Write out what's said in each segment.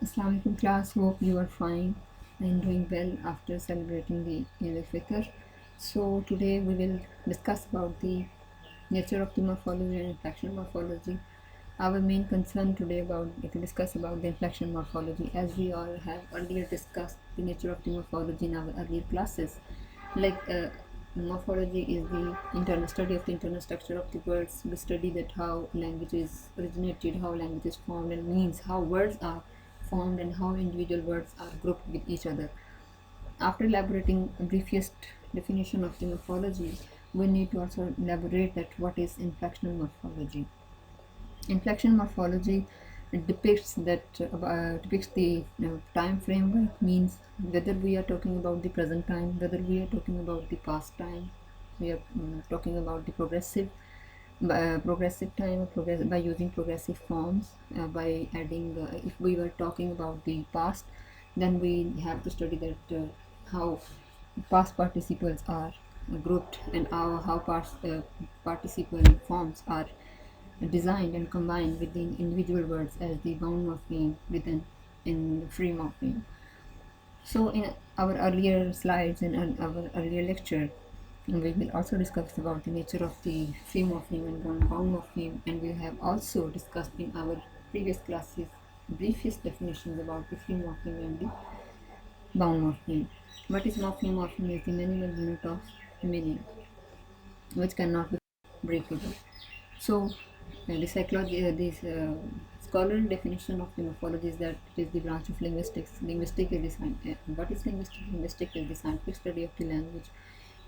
Assalamualaikum class, hope you are fine and doing well after celebrating the Eid al-Fitr. So today we will discuss about the nature of the morphology and inflection morphology. Our main concern today about to discuss about the inflection morphology, as we all have earlier discussed the nature of the morphology in our earlier classes. Like morphology is the internal study of the internal structure of the words. We study that how language is originated, how language is formed and means, how words are formed and how individual words are grouped with each other. After elaborating a briefest definition of the morphology, we need to also elaborate that what is inflectional morphology. Inflection morphology depicts the time framework, means whether we are talking about the present time, whether we are talking about the past time, we are talking about the progressive time, by using progressive forms, by adding, if we were talking about the past, then we have to study that how past participles are grouped and how past participle forms are designed and combined within individual words as the bound morpheme within in the free morpheme. So in our earlier slides and our earlier lecture, we will also discuss about the nature of the free morpheme and bound morpheme, and we have also discussed in our previous classes briefest definitions about the free morpheme and the bound morpheme. What is morpheme? Morpheme is the minimal unit of meaning which cannot be breakable. So, this scholarly definition of the morphology is that it is the branch of linguistics. Linguistic is the what is linguistic? Linguistic is the scientific study of the language,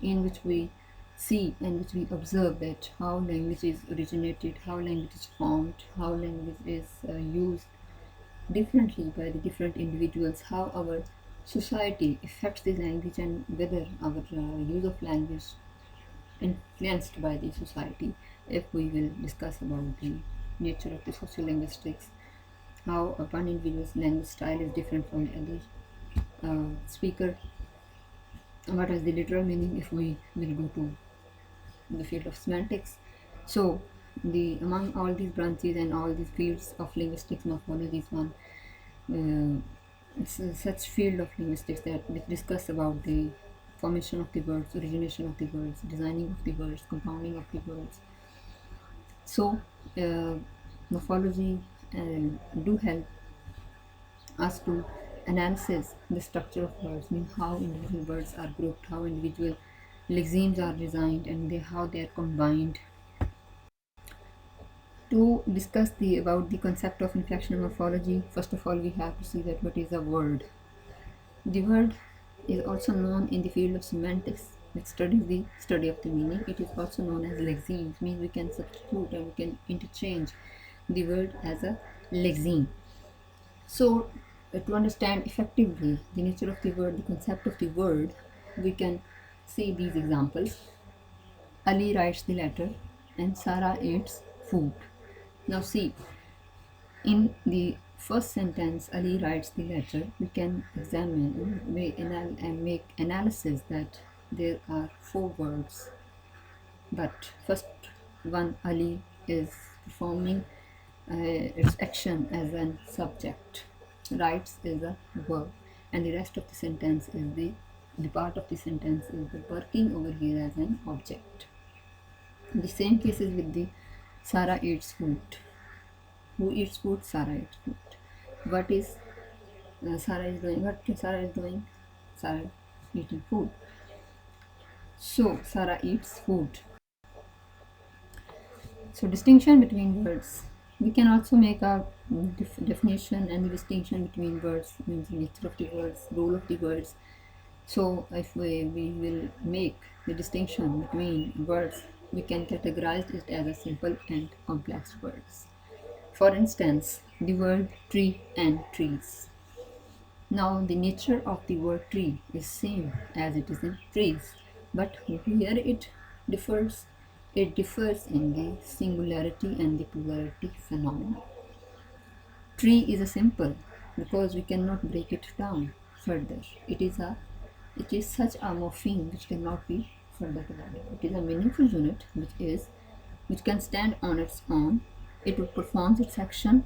in which we see and which we observe that how language is originated, how language is formed, how language is used differently by the different individuals, how our society affects the language, and whether our use of language influenced by the society. If we will discuss about the nature of the sociolinguistics, how one individual's language style is different from the other speaker, what is the literal meaning if we will go to the field of semantics. So the among all these branches and all these fields of linguistics, morphology is one such field of linguistics that which discuss about the formation of the words, origination of the words, designing of the words, compounding of the words. So morphology do help us to analysis the structure of words, mean how individual words are grouped, how individual lexemes are designed, and how they are combined. To discuss the about the concept of inflectional morphology, first of all we have to see that what is a word. The word is also known in the field of semantics, which studies the study of the meaning. It is also known as lexemes, means we can substitute and we can interchange the word as a lexeme. So, to understand effectively the nature of the word, the concept of the word, we can see these examples. Ali writes the letter and Sarah eats food. Now, see, in the first sentence, Ali writes the letter, we can examine and make analysis that there are four words. But first one, Ali is performing its action as an subject. Writes is a verb, and the rest of the sentence is the part of the sentence is the working over here as an object. The same case is with the Sarah eats food. Who eats food? Sarah eats food. What is Sarah is doing? What Sarah is doing? Sarah eating food. So Sarah eats food. So distinction between words. We can also make a definition and the distinction between words, means the nature of the words, role of the words. So if we will make the distinction between words, we can categorize it as a simple and complex words. For instance, the word tree and trees. Now the nature of the word tree is same as it is in trees, but where differs, it differs in the singularity and the plurality phenomenon. Tree is a simple because we cannot break it down further. It is such a morpheme which cannot be further divided. It is a meaningful unit which can stand on its own. It performs its action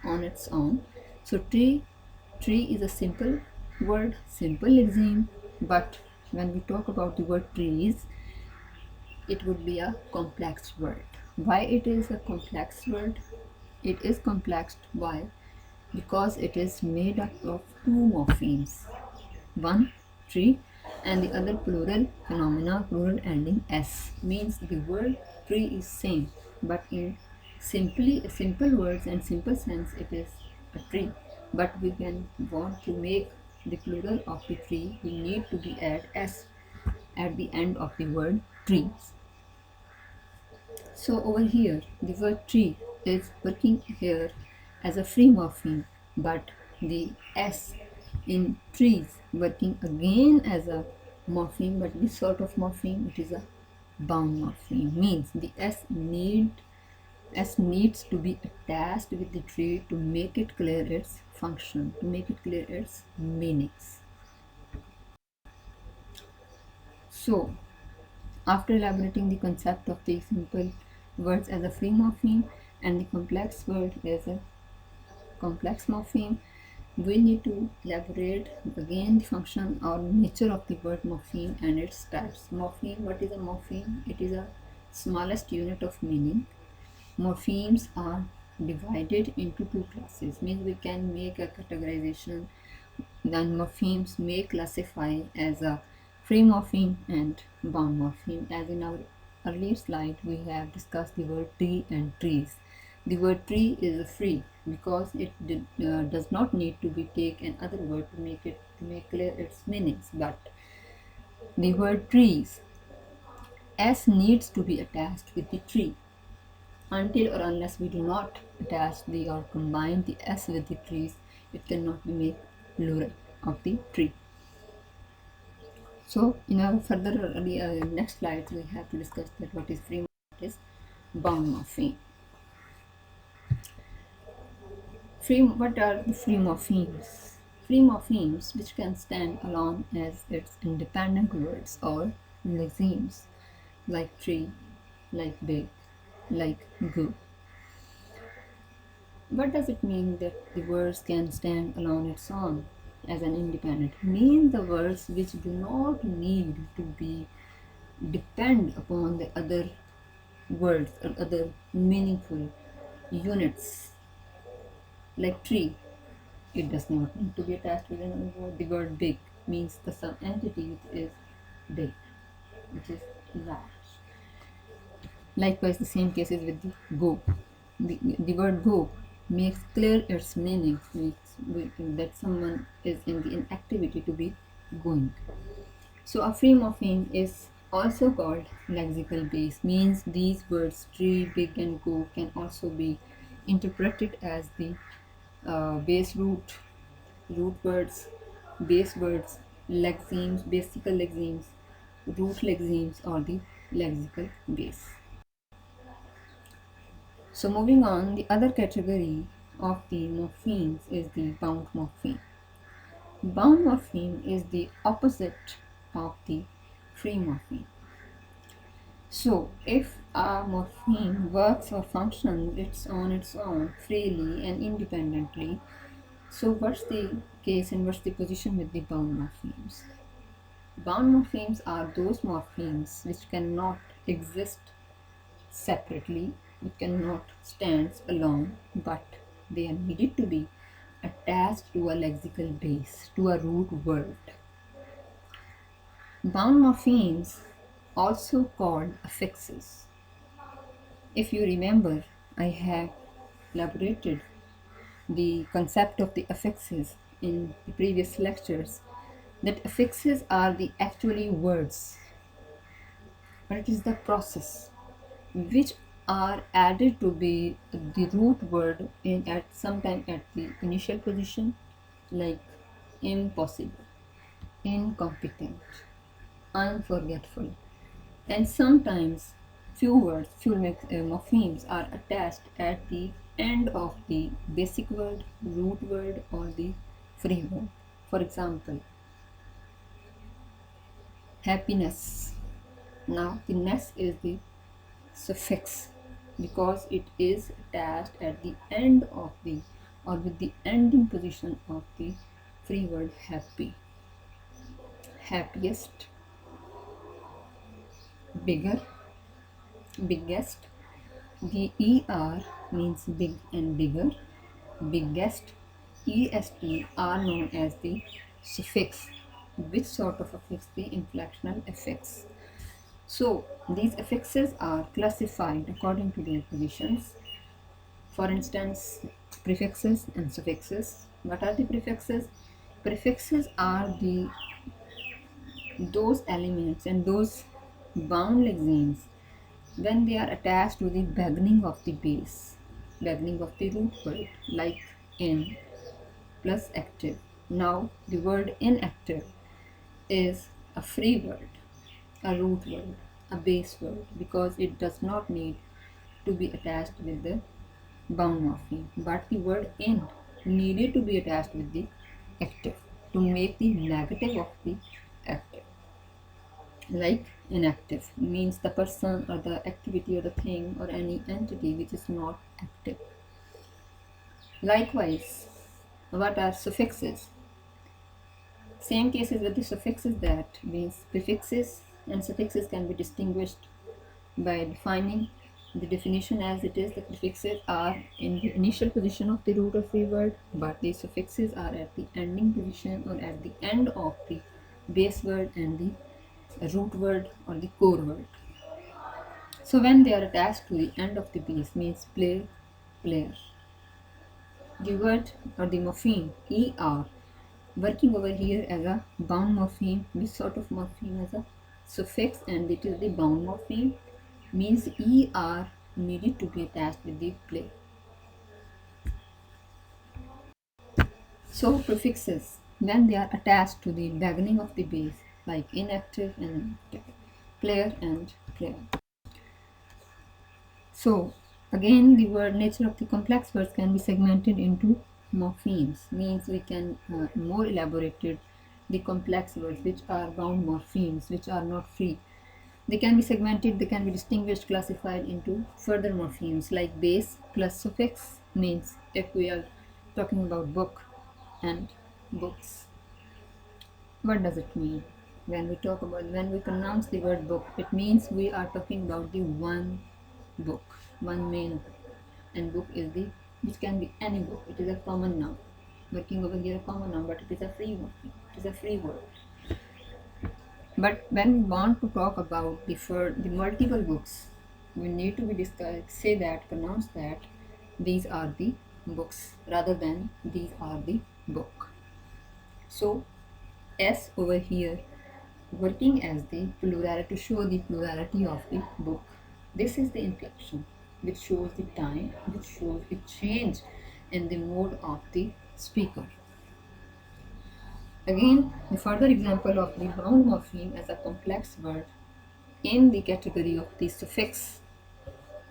on its own. So tree Tree is a simple word, simple lexeme, but when we talk about the word trees, it would be a complex word. Why it is a complex word? It is complex. Why? Because it is made up of two morphemes. One tree and the other plural phenomena, plural ending s, means the word tree is same, but in simple words and simple sense it is a tree. But we can want to make the plural of the tree, we need to be add s at the end of the word trees. So over here, the word tree is working here as a free morpheme, but the s in trees working again as a morpheme, but this sort of morpheme, it is a bound morpheme. Means the s needs to be attached with the tree to make it clear its function, to make it clear its meanings. So after elaborating the concept of the simple words as a free morpheme and the complex word as a complex morpheme, we need to elaborate again the function or nature of the word morpheme and its types. Morpheme, what is a morpheme? It is a smallest unit of meaning. Morphemes are divided into two classes, means we can make a categorization. Then morphemes may classify as a free morpheme and bound morpheme. As in our earlier slide, we have discussed the word tree and trees. The word tree is free because it does not need to be take another word to make clear its meanings. But the word trees, s needs to be attached with the tree. Until or unless we do not attach the or combine the s with the trees, it cannot be made plural of the tree. So in our further next slides, we have to discuss that what is free morpheme, what is bound morpheme. What are the free morphemes? Free morphemes which can stand alone as its independent words or lexemes, like tree, like big, like go. What does it mean that the words can stand alone its own as an independent? It means the words which do not need to be depend upon the other words or other meaningful units. Like tree, it does not need to be attached with another word. The word big means the some entity which is big, which is large. Likewise, the same case is with the go. The word go makes clear its meaning, makes that someone is in the inactivity to be going. So a free morpheme is also called lexical base, means these words tree, big and go can also be interpreted as the base root words, base words, lexemes, basical lexemes, root lexemes, or the lexical base. So moving on, the other category of the morphemes is the bound morpheme. Bound morpheme is the opposite of the free morpheme. So if a morpheme works or functions its own freely and independently, so what's the case and what's the position with the bound morphemes? Bound morphemes are those morphemes which cannot exist separately, which cannot stand alone, but they are needed to be attached to a lexical base, to a root word. Bound morphemes, also called affixes. If you remember, I have elaborated the concept of the affixes in the previous lectures, that affixes are the actually words, but it is the process which are added to be the root word in at sometime at the initial position, like impossible, incompetent, unforgetful, and sometimes few morphemes are attached at the end of the basic word, root word, or the free word. For example, happiness. Now the ness is the suffix because it is attached at the end of the or with the ending position of the free word happy. Happiest, bigger, biggest. The ER means big and bigger. Biggest, EST are known as the suffix. Which sort of affix? The inflectional affix. So these affixes are classified according to their positions. For instance, prefixes and suffixes. What are the prefixes? Prefixes are those elements and those bound lexemes when they are attached to the beginning of the base, beginning of the root word, like in plus active. Now the word inactive is a free word, a root word, a base word, because it does not need to be attached with the bound morpheme, but the word in needed to be attached with the active to make the negative of the active. Like inactive means the person or the activity or the thing or any entity which is not active. Likewise, what are suffixes? Same cases with the suffixes, that means prefixes and suffixes can be distinguished by defining the definition as it is. The prefixes are in the initial position of the root or free word, but the suffixes are at the ending position or at the end of the base word and the root word or the core word. So when they are attached to the end of the base means play, player. The word or the morpheme ER working over here as a bound morpheme. This sort of morpheme as a suffix and it is the bound morpheme, means ER needed to be attached with the play. So prefixes, when they are attached to the beginning of the base, like inactive and active, player and player. So again, the word nature of the complex words can be segmented into morphemes, means we can more elaborated the complex words which are bound morphemes, which are not free. They can be segmented, they can be distinguished, classified into further morphemes like base plus suffix, means if we are talking about book and books. What does it mean? When we pronounce the word book, it means we are talking about the one book, one main book. And book is the, which can be any book. It is a common noun. Working over here a common noun, but it is a free morpheme. It is a free word. But when we want to talk about the multiple books, we need to pronounce that these are the books rather than these are the book. So S over here working as the plurality to show the plurality of the book. This is the inflection which shows the time, which shows the change in the mode of the speaker. Again, the further example of the bound morpheme as a complex word in the category of the suffix,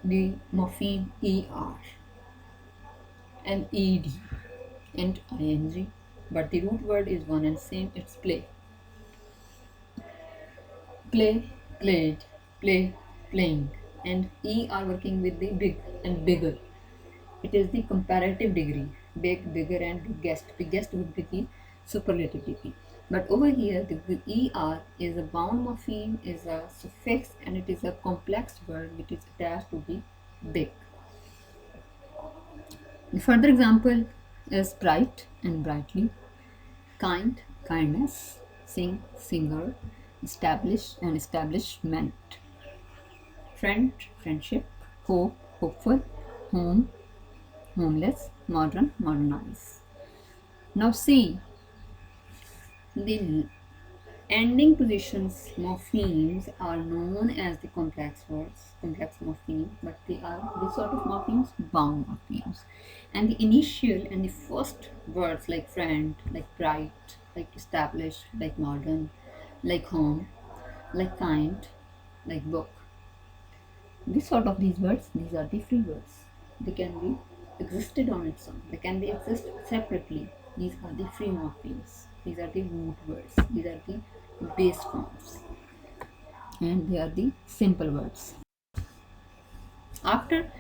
the morpheme ER and ED and ING, but the root word is one and same, it's play. Play, played, play, playing, and are working with the big and bigger. It is the comparative degree, big, bigger, and biggest. Biggest would be the superlative degree. But over here, the ER is a bound morpheme, is a suffix, and it is a complex word which is attached to the big. The further example is bright and brightly, kind, kindness, sing, singer, establish and establishment, friend, friendship, hope, hopeful, home, homeless, modern, modernize. Now see, the ending positions morphemes are known as the complex words, complex morpheme, but they are this sort of morphemes, bound morphemes. And the initial and the first words like friend, like bright, like established, like modern, like home, like kind, like book. This sort of these words, these are the free words. They can be existed on its own. They can be exist separately. These are the free morphemes. These are the root words. These are the base forms. And they are the simple words. After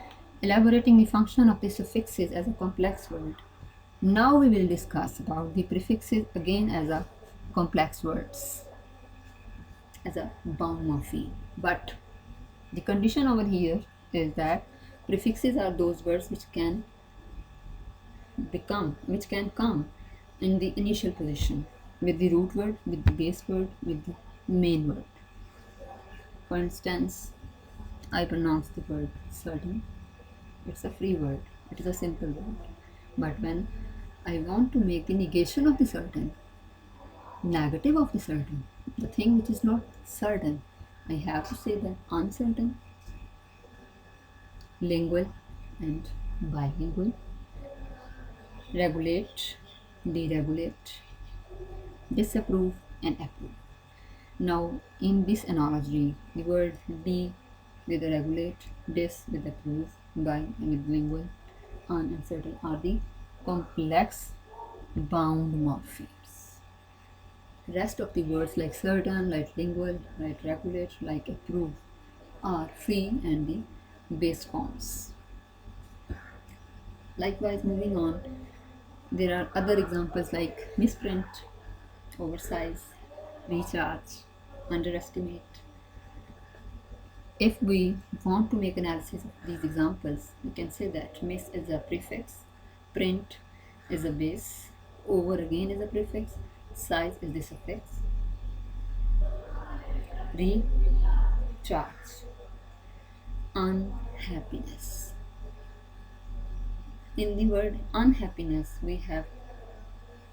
elaborating the function of the suffixes as a complex word, Now we will discuss about the prefixes again as a complex words, as a bound morpheme. But the condition over here is that prefixes are those words which can come in the initial position with the root word, with the base word, with the main word. For instance, I pronounce the word certain. It's a free word. It is a simple word. But when I want to make the negation of the certain, negative of the certain, the thing which is not certain, I have to say that uncertain, lingual, and bilingual, regulate, deregulate, disapprove, and approve. Now, in this analogy, the word be with the regulate, dis with approve, by and with lingual, un and certain are the complex bound morphemes. Rest of the words like certain, like lingual, like regulate, like approve are free and the base forms. Likewise, moving on, there are other examples like misprint, oversize, recharge, underestimate. If we want to make analysis of these examples, we can say that miss is a prefix, print is a base, over again is a prefix, size is the suffix, recharge, unhappiness. In the word unhappiness, we have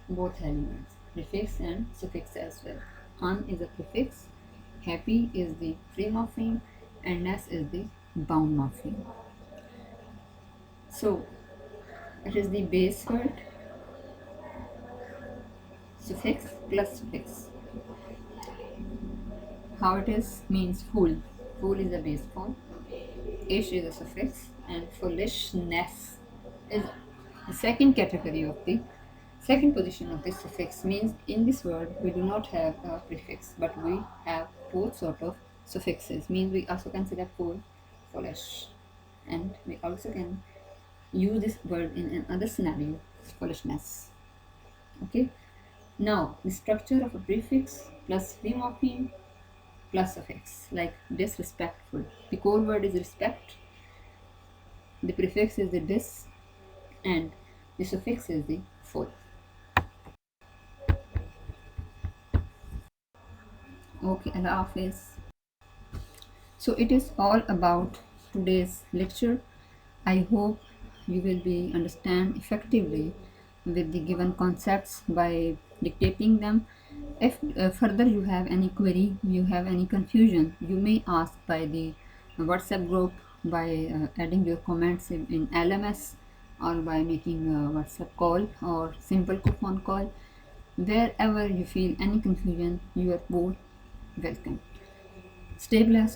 both elements, prefix and suffix as well. Un is a prefix, happy is the free morpheme, and ness is the bound morpheme. So it is the base word, suffix plus suffix. How it is means fool. Fool is the base form, ish is a suffix, and foolishness is the second category of the second position of this suffix. Means in this word we do not have a prefix, but we have both sort of suffixes. Means we also consider fool, foolish, and we also can use this word in another scenario, foolishness. Okay. Now the structure of a prefix plus free morpheme plus suffix, like disrespectful. The core word is respect, the prefix is the dis, and the suffix is the full. Okay, Allah Hafiz. So it is all about today's lecture. I hope you will be understand effectively with the given concepts by dictating them. If further you have any query, you have any confusion, you may ask by the WhatsApp group, by adding your comments in LMS, or by making a WhatsApp call or simple phone call. Wherever you feel any confusion, you are both welcome. Stay blessed.